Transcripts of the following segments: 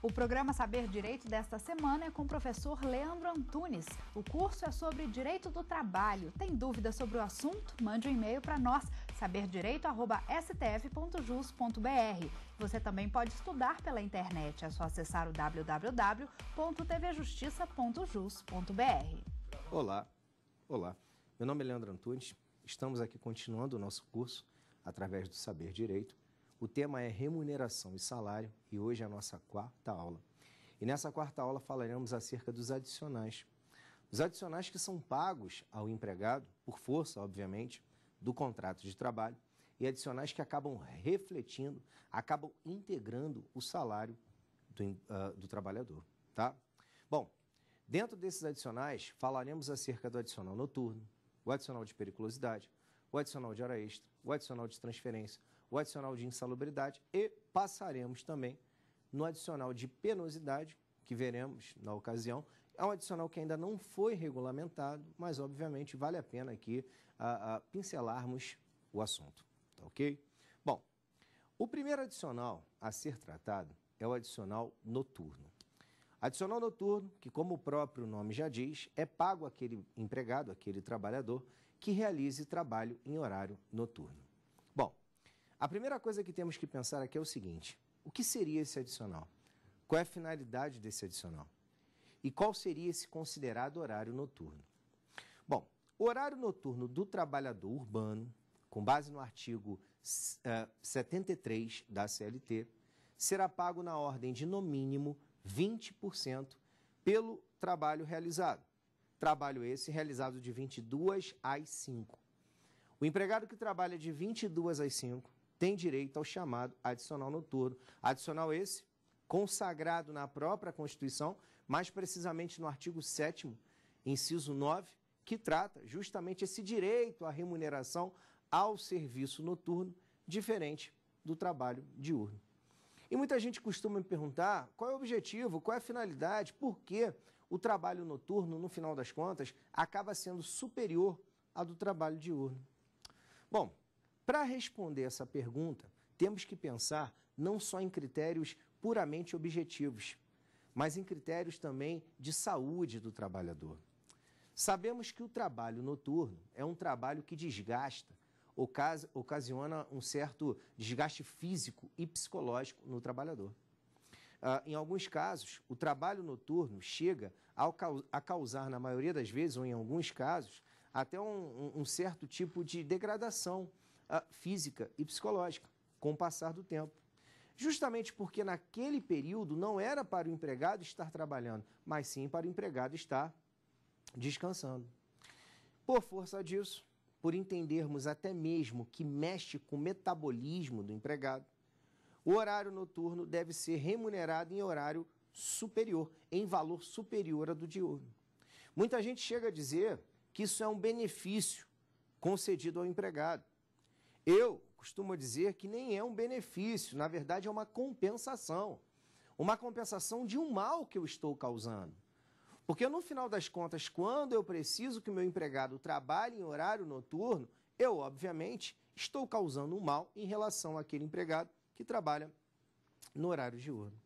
O programa Saber Direito desta semana é com o professor Leandro Antunes. O curso é sobre direito do trabalho. Tem dúvida sobre o assunto? Mande um e-mail para nós, saberdireito@stf.jus.br. Você também pode estudar pela internet. É só acessar o www.tvjustiça.jus.br. Olá. Meu nome é Leandro Antunes. Estamos aqui continuando o nosso curso através do Saber Direito. O tema é remuneração e salário e hoje é a nossa quarta aula. E nessa quarta aula falaremos acerca dos adicionais. Os adicionais que são pagos ao empregado, por força, obviamente, do contrato de trabalho, e adicionais que acabam refletindo, acabam integrando o salário do trabalhador, tá? Bom, dentro desses adicionais, falaremos acerca do adicional noturno, o adicional de periculosidade, o adicional de hora extra, o adicional de transferência, o adicional de insalubridade e passaremos também no adicional de penosidade, que veremos na ocasião. É um adicional que ainda não foi regulamentado, mas obviamente vale a pena aqui pincelarmos o assunto, tá ok? Bom, o primeiro adicional a ser tratado é o adicional noturno. Adicional noturno, que como o próprio nome já diz, é pago àquele empregado, àquele trabalhador, que realize trabalho em horário noturno. Bom, a primeira coisa que temos que pensar aqui é o seguinte: o que seria esse adicional? Qual é a finalidade desse adicional? E qual seria esse considerado horário noturno? Bom, o horário noturno do trabalhador urbano, com base no artigo 73 da CLT, será pago na ordem de, no mínimo, 20% pelo trabalho realizado. Trabalho esse realizado de 22 às 5. O empregado que trabalha de 22 às 5 tem direito ao chamado adicional noturno. Adicional esse consagrado na própria Constituição, mais precisamente no artigo 7º, inciso 9, que trata justamente esse direito à remuneração ao serviço noturno, diferente do trabalho diurno. E muita gente costuma me perguntar qual é o objetivo, qual é a finalidade, por que o trabalho noturno, no final das contas, acaba sendo superior ao do trabalho diurno. Bom, para responder essa pergunta, temos que pensar não só em critérios puramente objetivos, mas em critérios também de saúde do trabalhador. Sabemos que o trabalho noturno é um trabalho que desgasta, ocasiona um certo desgaste físico e psicológico no trabalhador. Em alguns casos, o trabalho noturno chega a causar, na maioria das vezes, ou em alguns casos, até um certo tipo de degradação física e psicológica com o passar do tempo. Justamente porque naquele período não era para o empregado estar trabalhando, mas sim para o empregado estar descansando. Por força disso, por entendermos até mesmo que mexe com o metabolismo do empregado, o horário noturno deve ser remunerado em horário superior, em valor superior ao do diurno. Muita gente chega a dizer que isso é um benefício concedido ao empregado. Eu costumo dizer que nem é um benefício, na verdade é uma compensação de um mal que eu estou causando. Porque no final das contas, quando eu preciso que o meu empregado trabalhe em horário noturno, eu, obviamente, estou causando um mal em relação àquele empregado que trabalha no horário diurno.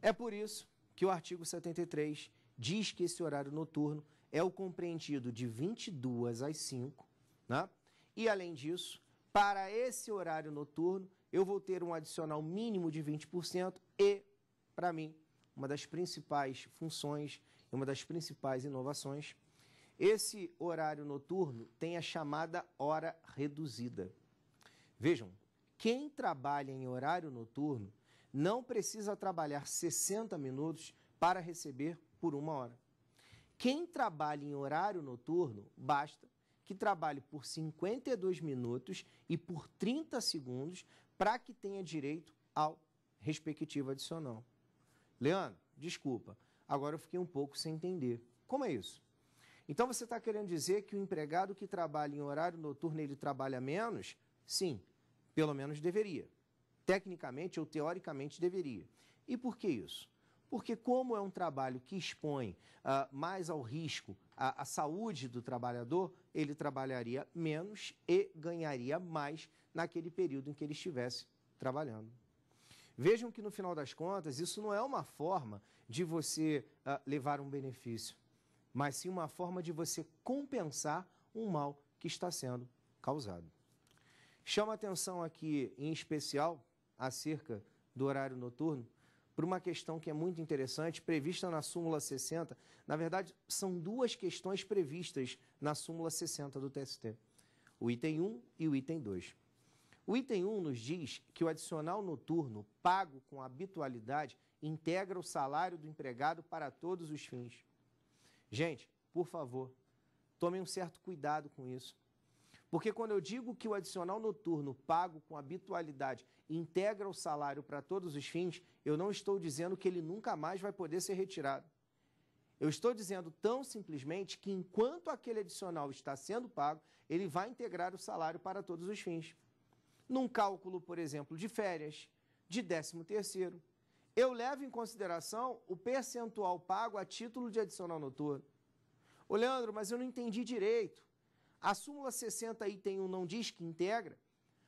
É por isso que o artigo 73 diz que esse horário noturno é o compreendido de 22 às 5, né? E, além disso, para esse horário noturno, eu vou ter um adicional mínimo de 20% e, para mim, uma das principais funções e uma das principais inovações, esse horário noturno tem a chamada hora reduzida. Vejam, quem trabalha em horário noturno não precisa trabalhar 60 minutos para receber por 1 hora. Quem trabalha em horário noturno, basta que trabalhe por 52 minutos e por 30 segundos para que tenha direito ao respectivo adicional. Leandro, desculpa, agora eu fiquei um pouco sem entender. Como é isso? Então você está querendo dizer que o empregado que trabalha em horário noturno, ele trabalha menos? Sim, pelo menos deveria. Tecnicamente ou teoricamente deveria. E por que isso? Porque como é um trabalho que expõe mais ao risco a saúde do trabalhador, ele trabalharia menos e ganharia mais naquele período em que ele estivesse trabalhando. Vejam que, no final das contas, isso não é uma forma de você levar um benefício, mas sim uma forma de você compensar um mal que está sendo causado. Chama atenção aqui, em especial, acerca do horário noturno, por uma questão que é muito interessante, prevista na súmula 60. Na verdade, são duas questões previstas na súmula 60 do TST, o item 1 e o item 2. O item 1 nos diz que o adicional noturno pago com habitualidade integra o salário do empregado para todos os fins. Gente, por favor, tomem um certo cuidado com isso. Porque quando eu digo que o adicional noturno pago com habitualidade integra o salário para todos os fins, eu não estou dizendo que ele nunca mais vai poder ser retirado. Eu estou dizendo tão simplesmente que enquanto aquele adicional está sendo pago, ele vai integrar o salário para todos os fins. Num cálculo, por exemplo, de férias, de 13º, eu levo em consideração o percentual pago a título de adicional noturno. Ô, Leandro, mas eu não entendi direito. A súmula 60, item 1, não diz que integra?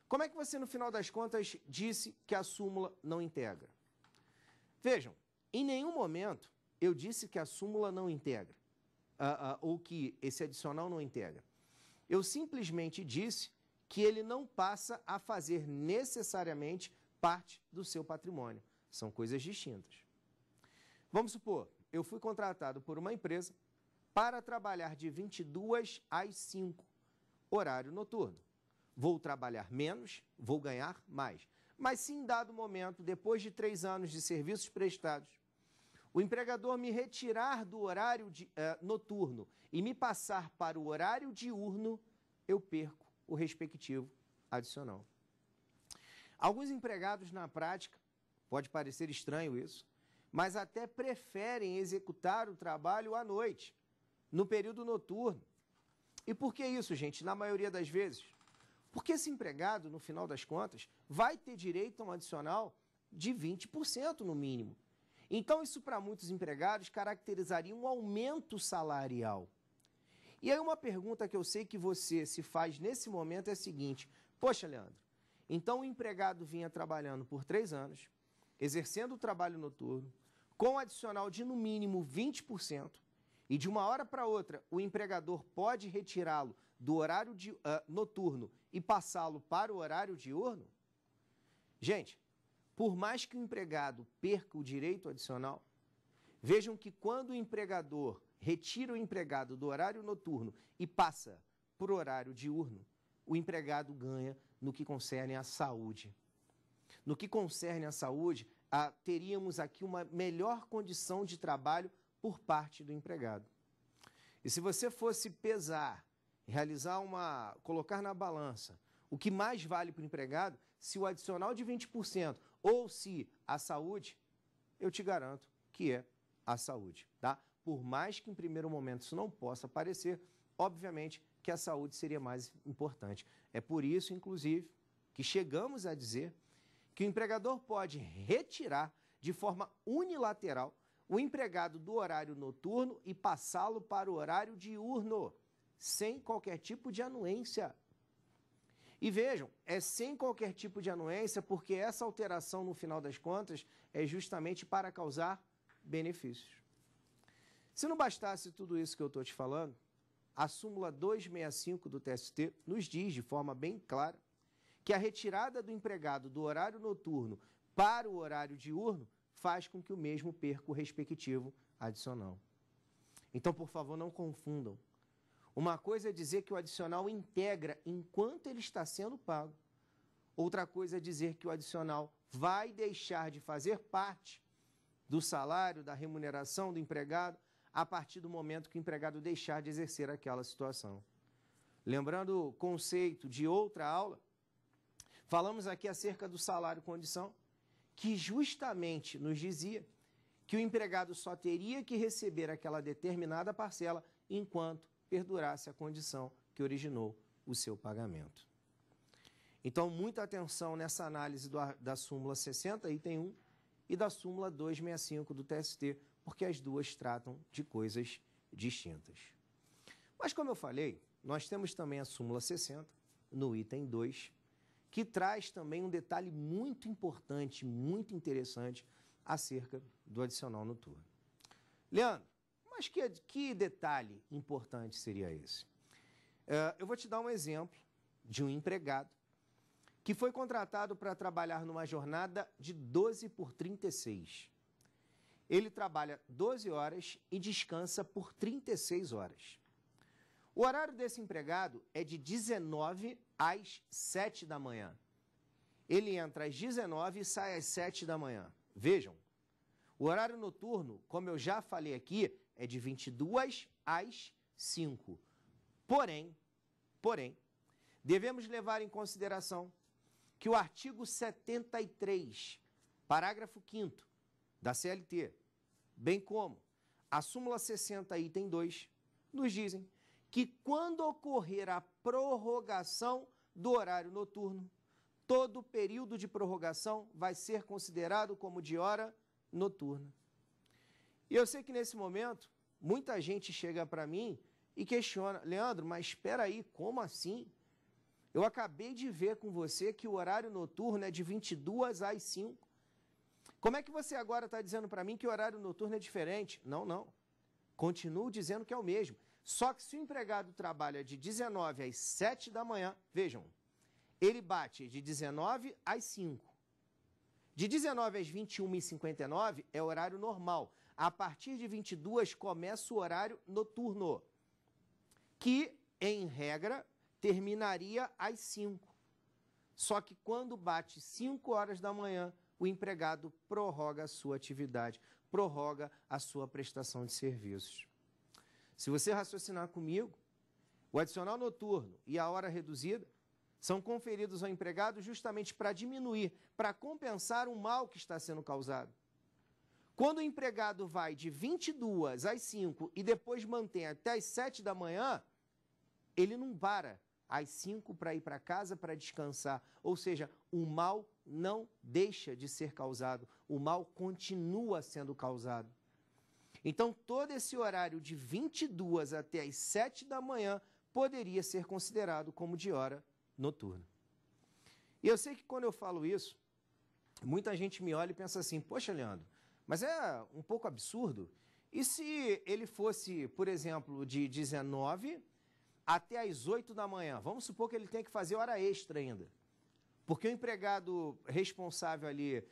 Como é que você, no final das contas, disse que a súmula não integra? Vejam, em nenhum momento eu disse que a súmula não integra, ou que esse adicional não integra. Eu simplesmente disse que ele não passa a fazer necessariamente parte do seu patrimônio. São coisas distintas. Vamos supor, eu fui contratado por uma empresa para trabalhar de 22 às 5, horário noturno. Vou trabalhar menos, vou ganhar mais. Mas se em dado momento, depois de 3 anos de serviços prestados, o empregador me retirar do horário noturno e me passar para o horário diurno, eu perco o respectivo adicional. Alguns empregados, na prática, pode parecer estranho isso, mas até preferem executar o trabalho à noite, no período noturno. E por que isso, gente? Na maioria das vezes, porque esse empregado, no final das contas, vai ter direito a um adicional de 20% no mínimo. Então, isso para muitos empregados caracterizaria um aumento salarial. E aí uma pergunta que eu sei que você se faz nesse momento é a seguinte: poxa, Leandro, então o empregado vinha trabalhando por 3 anos, exercendo o trabalho noturno, com adicional de no mínimo 20%, e de uma hora para outra o empregador pode retirá-lo do horário noturno e passá-lo para o horário diurno? Gente, por mais que o empregado perca o direito adicional, vejam que quando o empregador retira o empregado do horário noturno e passa para o horário diurno, o empregado ganha no que concerne à saúde. No que concerne à saúde, teríamos aqui uma melhor condição de trabalho por parte do empregado. E se você fosse pesar, colocar na balança o que mais vale para o empregado, se o adicional de 20% ou se a saúde, eu te garanto que é a saúde, tá? Por mais que em primeiro momento isso não possa parecer, obviamente que a saúde seria mais importante. É por isso, inclusive, que chegamos a dizer que o empregador pode retirar de forma unilateral o empregado do horário noturno e passá-lo para o horário diurno, sem qualquer tipo de anuência. E vejam, é sem qualquer tipo de anuência, porque essa alteração, no final das contas, é justamente para causar benefícios. Se não bastasse tudo isso que eu estou te falando, a súmula 265 do TST nos diz de forma bem clara que a retirada do empregado do horário noturno para o horário diurno faz com que o mesmo perca o respectivo adicional. Então, por favor, não confundam. Uma coisa é dizer que o adicional integra enquanto ele está sendo pago. Outra coisa é dizer que o adicional vai deixar de fazer parte do salário, da remuneração do empregado, a partir do momento que o empregado deixar de exercer aquela situação. Lembrando o conceito de outra aula, falamos aqui acerca do salário-condição, que justamente nos dizia que o empregado só teria que receber aquela determinada parcela enquanto perdurasse a condição que originou o seu pagamento. Então, muita atenção nessa análise da súmula 60, item 1, e da súmula 265 do TST, porque as duas tratam de coisas distintas. Mas, como eu falei, nós temos também a súmula 60, no item 2, que traz também um detalhe muito importante, muito interessante acerca do adicional noturno. Leandro, mas que detalhe importante seria esse? Eu vou te dar um exemplo de um empregado que foi contratado para trabalhar numa jornada de 12 por 36. Ele trabalha 12 horas e descansa por 36 horas. O horário desse empregado é de 19 às 7 da manhã. Ele entra às 19 e sai às 7 da manhã. Vejam, o horário noturno, como eu já falei aqui, é de 22 às 5. Porém, devemos levar em consideração que o artigo 73, parágrafo 5º da CLT, bem como a súmula 60, item 2, nos dizem que quando ocorrer a prorrogação do horário noturno, todo período de prorrogação vai ser considerado como de hora noturna. E eu sei que nesse momento, muita gente chega para mim e questiona, Leandro, mas espera aí, como assim? Eu acabei de ver com você que o horário noturno é de 22 às 5. Como é que você agora está dizendo para mim que o horário noturno é diferente? Não. Continuo dizendo que é o mesmo. Só que se o empregado trabalha de 19 às 7 da manhã, vejam, ele bate de 19 às 5. De 19 às 21h59 é horário normal. A partir de 22 começa o horário noturno, que, em regra, terminaria às 5. Só que quando bate 5 horas da manhã, o empregado prorroga a sua atividade, prorroga a sua prestação de serviços. Se você raciocinar comigo, o adicional noturno e a hora reduzida são conferidos ao empregado justamente para diminuir, para compensar o mal que está sendo causado. Quando o empregado vai de 22 às 5 e depois mantém até às 7 da manhã, ele não para às 5 para ir para casa para descansar. Ou seja, o mal não deixa de ser causado, o mal continua sendo causado. Então, todo esse horário de 22 até às 7 da manhã poderia ser considerado como de hora noturna. E eu sei que quando eu falo isso, muita gente me olha e pensa assim, poxa, Leandro, mas é um pouco absurdo. E se ele fosse, por exemplo, de 19 até às 8 da manhã? Vamos supor que ele tem que fazer hora extra ainda. Porque o empregado responsável ali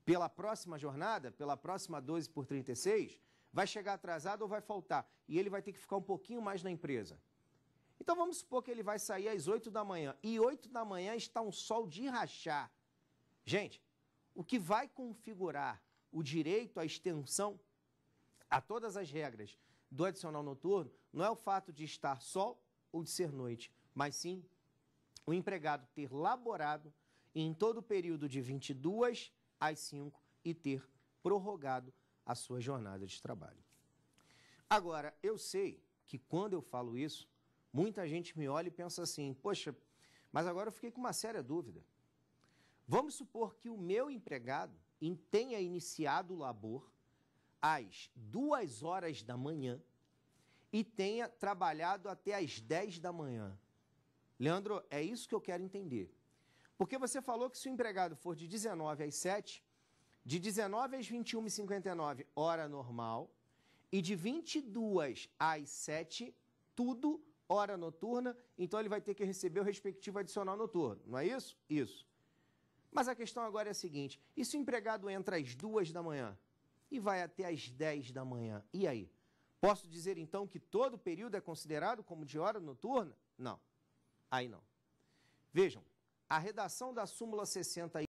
pela próxima jornada, pela próxima 12 por 36, vai chegar atrasado ou vai faltar. E ele vai ter que ficar um pouquinho mais na empresa. Então vamos supor que ele vai sair às 8 da manhã. E 8 da manhã está um sol de rachar. Gente, o que vai configurar o direito à extensão a todas as regras do adicional noturno não é o fato de estar sol ou de ser noite, mas sim o empregado ter laborado em todo o período de 22 às 5 e ter prorrogado a sua jornada de trabalho. Agora, eu sei que quando eu falo isso, muita gente me olha e pensa assim, poxa, mas agora eu fiquei com uma séria dúvida. Vamos supor que o meu empregado tenha iniciado o labor às 2 horas da manhã e tenha trabalhado até às 10 da manhã. Leandro, é isso que eu quero entender. Porque você falou que se o empregado for de 19 às 7, de 19 às 21h59, hora normal, e de 22 às 7, tudo hora noturna, então ele vai ter que receber o respectivo adicional noturno, não é isso? Isso. Mas a questão agora é a seguinte, e se o empregado entra às 2 da manhã e vai até às 10 da manhã, e aí? Posso dizer então que todo período é considerado como de hora noturna? Não. Aí não. Vejam, a redação da súmula 60